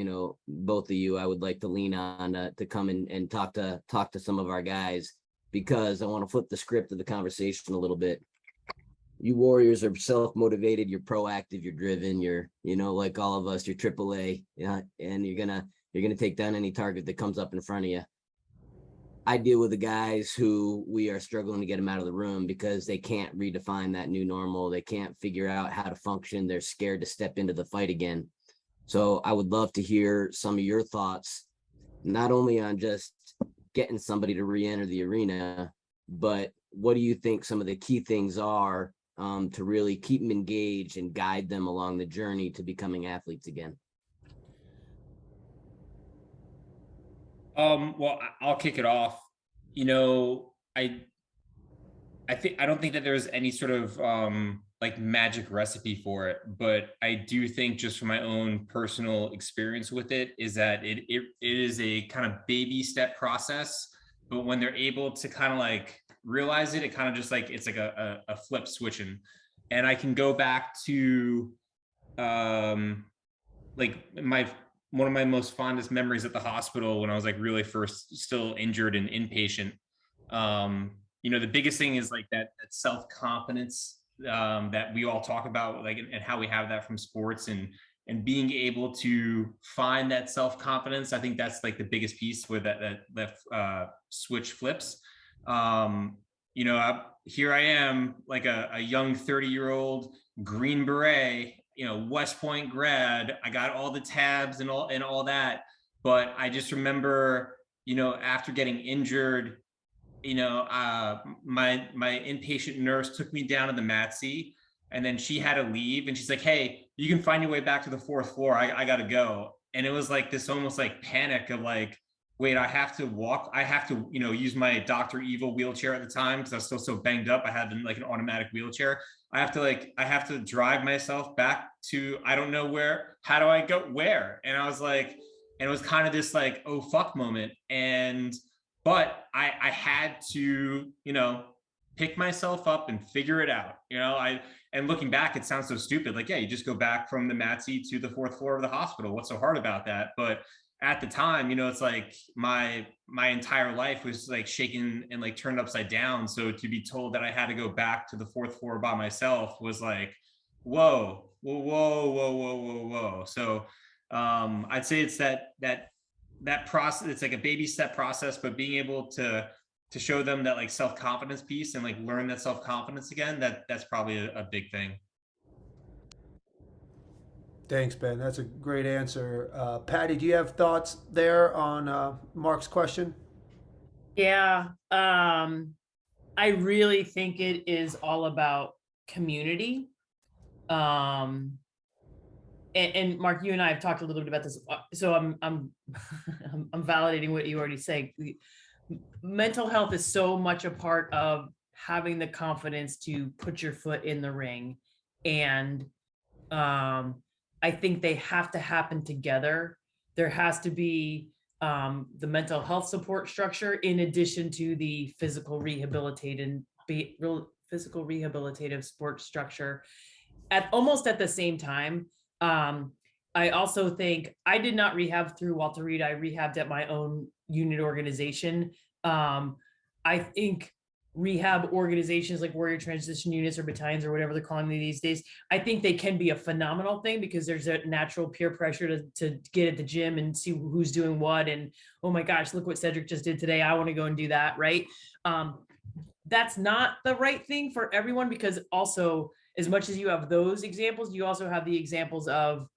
both of you, I would like to lean on to come and talk to some of our guys, because I want to flip the script of the conversation a little bit. You warriors are self-motivated, you're proactive, you're driven, you're, like all of us, you're AAA, and you're gonna take down any target that comes up in front of you. I deal with the guys who we are struggling to get them out of the room because they can't redefine that new normal. They can't figure out how to function. They're scared to step into the fight again. So I would love to hear some of your thoughts, not only on just getting somebody to re-enter the arena, but what do you think some of the key things are to really keep them engaged and guide them along the journey to becoming athletes again? Well, I'll kick it off. I don't think that there's any sort of like magic recipe for it, but I do think, just from my own personal experience with it, is that it is a kind of baby step process. But when they're able to kind of like realize it, it kind of just like, it's like a flip switching. And I can go back to like one of my most fondest memories at the hospital when I was like really first still injured and inpatient. The biggest thing is like that self-confidence that we all talk about, like, and how we have that from sports, and being able to find that self-confidence. I think that's like the biggest piece where that switch flips. here I am, like a young 30-year-old Green Beret, West Point grad. I got all the tabs and all that. But I just remember, after getting injured, my inpatient nurse took me down to the MATC, and then she had to leave, and she's like, "Hey, you can find your way back to the fourth floor. I gotta go." And it was like this almost like panic of like, wait, I have to walk. I have to, use my Dr. Evil wheelchair at the time because I was still so banged up. I had like an automatic wheelchair. I have to drive myself back to, I don't know where, how do I go where? And I was like, and it was kind of this like, oh fuck moment. But I had to, pick myself up and figure it out. And looking back, it sounds so stupid. Like, yeah, you just go back from the MATC to the fourth floor of the hospital. What's so hard about that? But at the time, it's like my entire life was like shaken and like turned upside down. So to be told that I had to go back to the fourth floor by myself was like, whoa. So I'd say it's that process. It's like a baby step process, but being able to show them that like self-confidence piece and like learn that self-confidence again, that's probably a big thing. Thanks, Ben. That's a great answer. Patty, do you have thoughts there on Mark's question? Yeah. I really think it is all about community. And Mark, you and I have talked a little bit about this. So I'm I'm validating what you already say. Mental health is so much a part of having the confidence to put your foot in the ring. And I think they have to happen together. There has to be the mental health support structure in addition to the physical rehabilitative support structure almost at the same time. I also think I did not rehab through Walter Reed. I rehabbed at my own unit organization. I think rehab organizations like warrior transition units or battalions or whatever they're calling them these days, I think they can be a phenomenal thing because there's a natural peer pressure to get at the gym and see who's doing what. And, oh my gosh, look what Cedric just did today. I want to go and do that. Right. That's not the right thing for everyone, because also as much as you have those examples, you also have the examples of,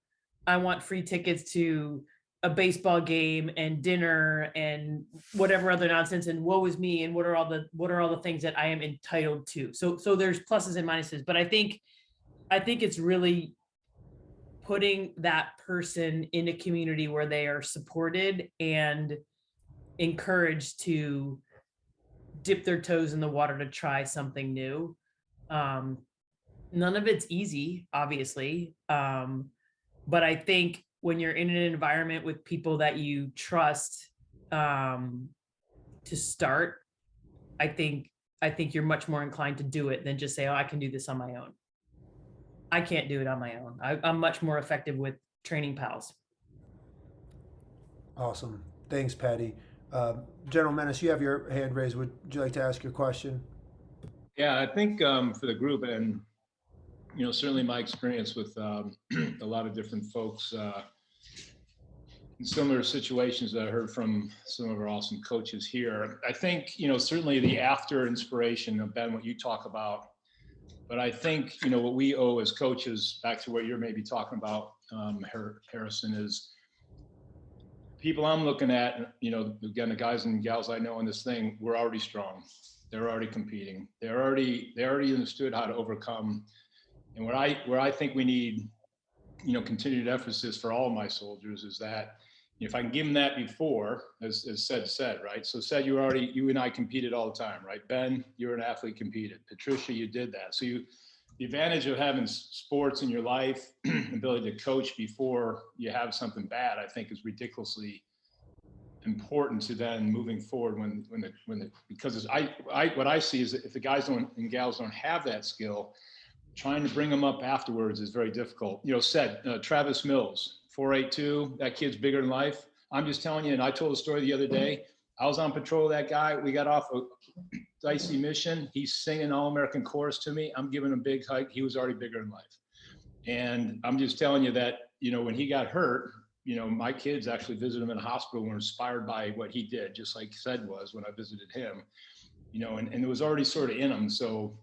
I want free tickets to a baseball game and dinner and whatever other nonsense, and woe is me, and what are all the things that I am entitled to. So there's pluses and minuses, but I think it's really putting that person in a community where they are supported and encouraged to dip their toes in the water to try something new. None of it's easy, obviously, but I think when you're in an environment with people that you trust to start, I think you're much more inclined to do it than just say, oh, I can do this on my own. I can't do it on my own. I'm much more effective with training pals. Awesome. Thanks, Patty. General Menace, you have your hand raised. Would you like to ask your question? Yeah, I think for the group, and certainly my experience with a lot of different folks in similar situations that I heard from some of our awesome coaches here. I think, certainly the after inspiration of Ben, what you talk about, but I think, what we owe as coaches, back to what you're maybe talking about, Harrison, is people I'm looking at, again, the guys and gals I know in this thing, we're already strong. They're already competing. They already understood how to overcome. And where I think we need, continued emphasis for all of my soldiers is that if I can give them that before, as said, right? So you and I competed all the time, right? Ben, you're an athlete, competed. Patricia, you did that. So the advantage of having sports in your life, ability to coach before you have something bad, I think is ridiculously important to then moving forward because what I see is that if the guys and gals don't have that skill, trying to bring them up afterwards is very difficult. Travis Mills, 482, that kid's bigger than life. I'm just telling you, and I told a story the other day. I was on patrol with that guy. We got off a dicey mission. He's singing All-American chorus to me. I'm giving him a big hike. He was already bigger than life. And I'm just telling you that, when he got hurt, you know, my kids actually visited him in a hospital, were inspired by what he did, just like Ced was when I visited him, you know, and it was already sort of in him. So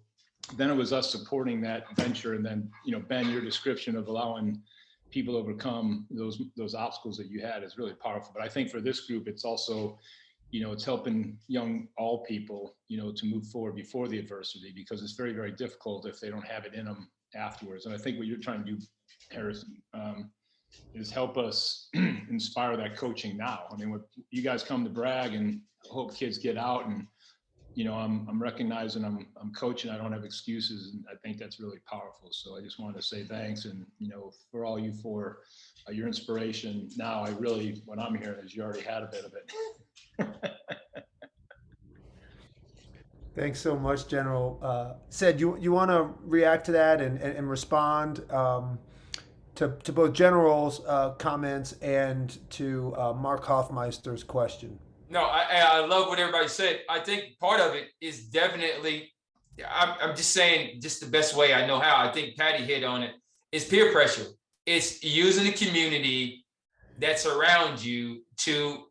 then it was us supporting that venture. And then, you know, Ben, your description of allowing people to overcome those obstacles that you had is really powerful. But I think for this group, it's also, you know, it's helping all people, you know, to move forward before the adversity, because it's very, very difficult if they don't have it in them afterwards. And I think what you're trying to do, Harrison, is help us inspire that coaching now. I mean, when you guys come to brag and hope kids get out, and, you know, I'm recognizing I'm coaching, I don't have excuses. And I think that's really powerful. So I just wanted to say thanks. And, you know, for all you for your inspiration. Now I really, what I'm hearing is you already had a bit of it. Thanks so much, General. Ced, you want to react to that and respond to both General's comments and to Mark Hoffmeister's question? No, I love what everybody said. I think part of it is definitely, I'm just saying, just the best way I know how. I think Patty hit on it, is peer pressure. It's using the community that's around you to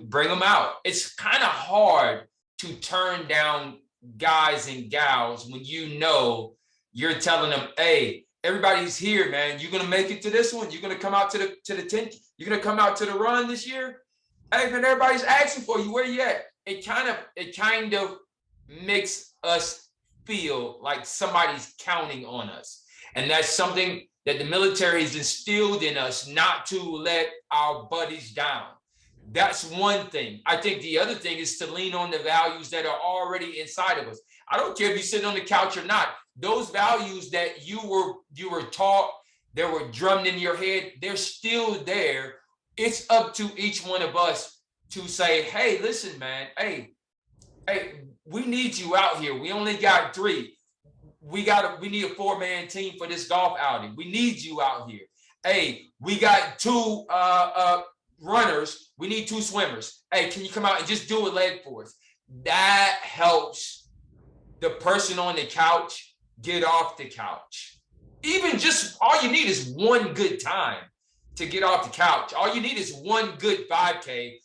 bring them out. It's kind of hard to turn down guys and gals when you know you're telling them, hey, everybody's here, man. You're gonna make it to this one. You're gonna come out to the 10th. You're gonna come out to the run this year. Hey, man, everybody's asking for you. Where you at? It kind of makes us feel like somebody's counting on us, and that's something that the military has instilled in us, not to let our buddies down. That's one thing. I think the other thing is to lean on the values that are already inside of us. I don't care if you sit on the couch or not. Those values that you were taught, that were drummed in your head, they're still there. It's up to each one of us to say, hey, listen, man, hey, we need you out here. We only got 3. We need a 4-man team for this golf outing. We need you out here. Hey, we got 2 runners. We need 2 swimmers. Hey, can you come out and just do a leg for us? That helps the person on the couch get off the couch. Even just, all you need is one good time to get off the couch. All you need is one good 5K.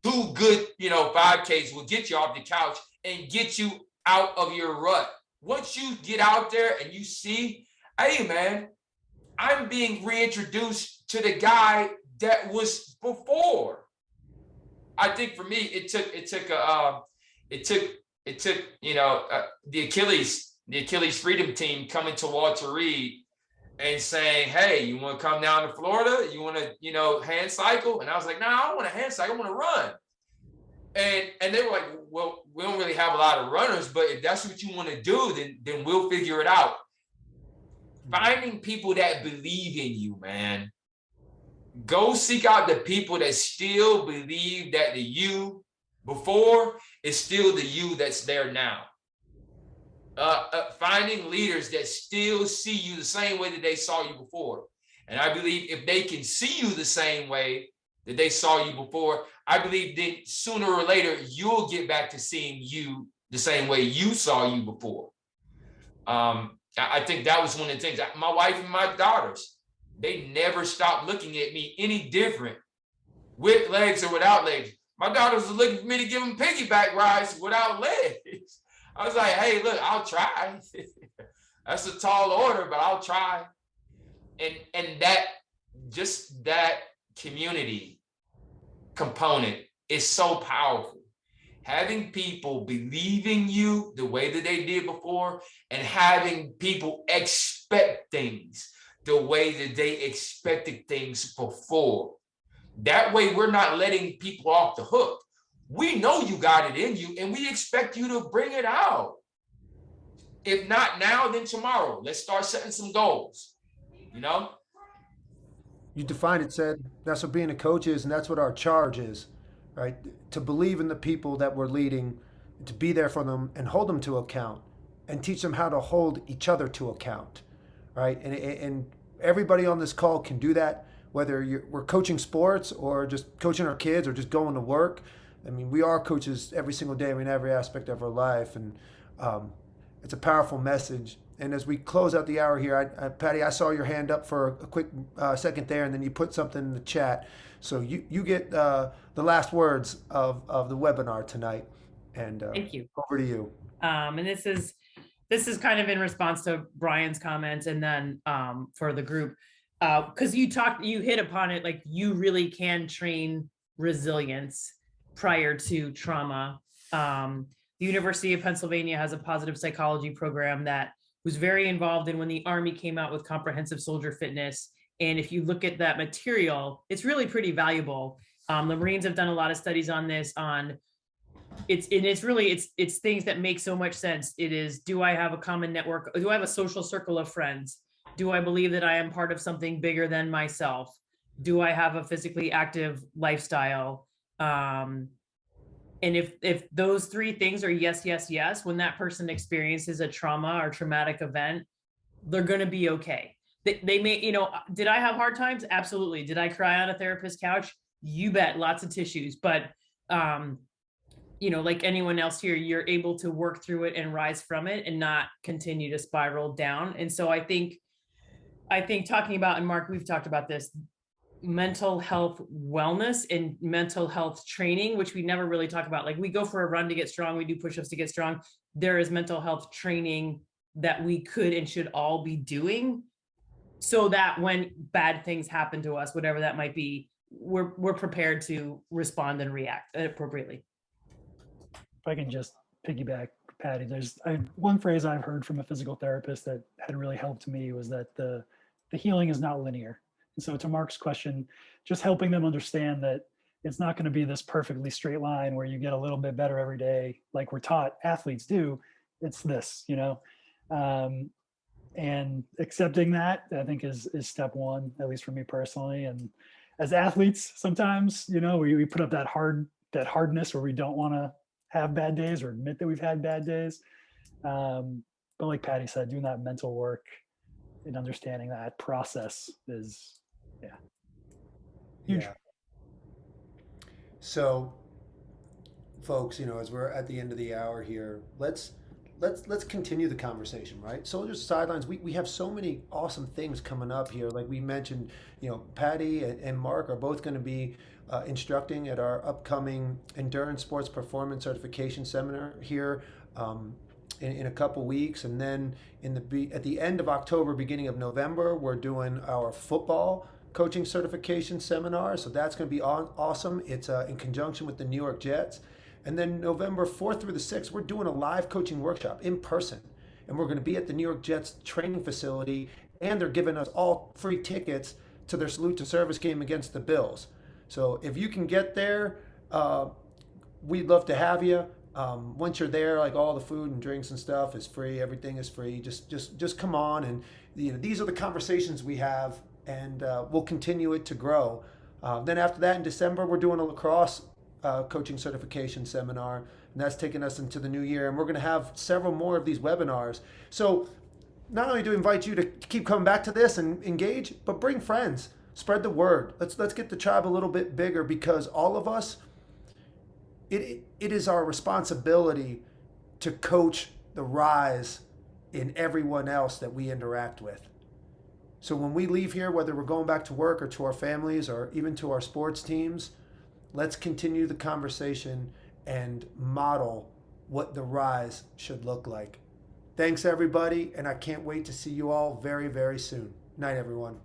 2 good, 5Ks will get you off the couch and get you out of your rut. Once you get out there and you see, hey, man, I'm being reintroduced to the guy that was before. I think for me, it took the Achilles Freedom Team coming to Walter Reed and saying, hey, you want to come down to Florida? You want to, hand cycle? And I was like, nah, I don't want to hand cycle. I want to run. And they were like, well, we don't really have a lot of runners, but if that's what you want to do, then we'll figure it out. Finding people that believe in you, man. Go seek out the people that still believe that the you before is still the you that's there now. Finding leaders that still see you the same way that they saw you before. And I believe if they can see you the same way that they saw you before, I believe that sooner or later, you'll get back to seeing you the same way you saw you before. I think that was one of the things. My wife and my daughters, they never stopped looking at me any different, with legs or without legs. My daughters were looking for me to give them piggyback rides without legs. I was like, hey, look, I'll try. That's a tall order, but I'll try. And that community component is so powerful. Having people believe in you the way that they did before, and having people expect things the way that they expected things before. That way, we're not letting people off the hook. We know you got it in you, and we expect you to bring it out. If not now, then tomorrow. Let's start setting some goals, You defined it, Ced. That's what being a coach is, and that's what our charge is, right? To believe in the people that we're leading, to be there for them and hold them to account, and teach them how to hold each other to account, right? And everybody on this call can do that, whether we're coaching sports or just coaching our kids or just going to work. I mean, we are coaches every single day, every aspect of our life, and it's a powerful message. And as we close out the hour here, Patty, I saw your hand up for a quick second there, and then you put something in the chat. So you get the last words of the webinar tonight. And Thank you. over to you. And this is kind of in response to Brian's comments, and then for the group, because you hit upon it, like you really can train resilience prior to trauma. The University of Pennsylvania has a positive psychology program that was very involved in when the Army came out with comprehensive soldier fitness. And if you look at that material, it's really pretty valuable. The Marines have done a lot of studies on this, it's things that make so much sense. It is, do I have a common network? Do I have a social circle of friends? Do I believe that I am part of something bigger than myself? Do I have a physically active lifestyle? And if those three things are yes, yes, yes, when that person experiences a trauma or traumatic event, they're going to be okay. They may, did I have hard times? Absolutely. Did I cry on a therapist's couch? You bet, lots of tissues. But, like anyone else here, you're able to work through it and rise from it and not continue to spiral down. And so I think talking about, and Mark, we've talked about this, mental health wellness and mental health training, which we never really talk about. Like, we go for a run to get strong, we do push-ups to get strong. There is mental health training that we could and should all be doing, so that when bad things happen to us, whatever that might be, we're prepared to respond and react appropriately. If I can just piggyback, Patty, there's one phrase I've heard from a physical therapist that had really helped me was that the healing is not linear. And so to Mark's question, just helping them understand that it's not going to be this perfectly straight line where you get a little bit better every day, like we're taught athletes do. It's this, and accepting that, I think is step one, at least for me personally. And as athletes, sometimes, we put up that hardness where we don't want to have bad days or admit that we've had bad days. But like Patty said, doing that mental work and understanding that process is, huge. Yeah. So, folks, as we're at the end of the hour here, let's continue the conversation, right? Soldiers to Sidelines, we have so many awesome things coming up here. Like we mentioned, Patty and Mark are both going to be instructing at our upcoming Endurance Sports Performance Certification Seminar here in a couple weeks. And then at the end of October, beginning of November, we're doing our football coaching certification seminar. So that's going to be awesome. It's in conjunction with the New York Jets. And then November 4th through the 6th, we're doing a live coaching workshop in person. And we're going to be at the New York Jets training facility. And they're giving us all free tickets to their salute to service game against the Bills. So if you can get there, we'd love to have you. Once you're there, like all the food and drinks and stuff is free. Everything is free. Just come on. And these are the conversations we have, and we'll continue it to grow. Then after that, in December, we're doing a Lacrosse coaching certification seminar, and that's taking us into the new year. And we're going to have several more of these webinars. So not only do we invite you to keep coming back to this and engage, but bring friends, spread the word. Let's get the tribe a little bit bigger, because all of us, it is our responsibility to coach the rise in everyone else that we interact with. So when we leave here, whether we're going back to work or to our families or even to our sports teams, let's continue the conversation and model what the rise should look like. Thanks, everybody, and I can't wait to see you all very, very soon. Night, everyone.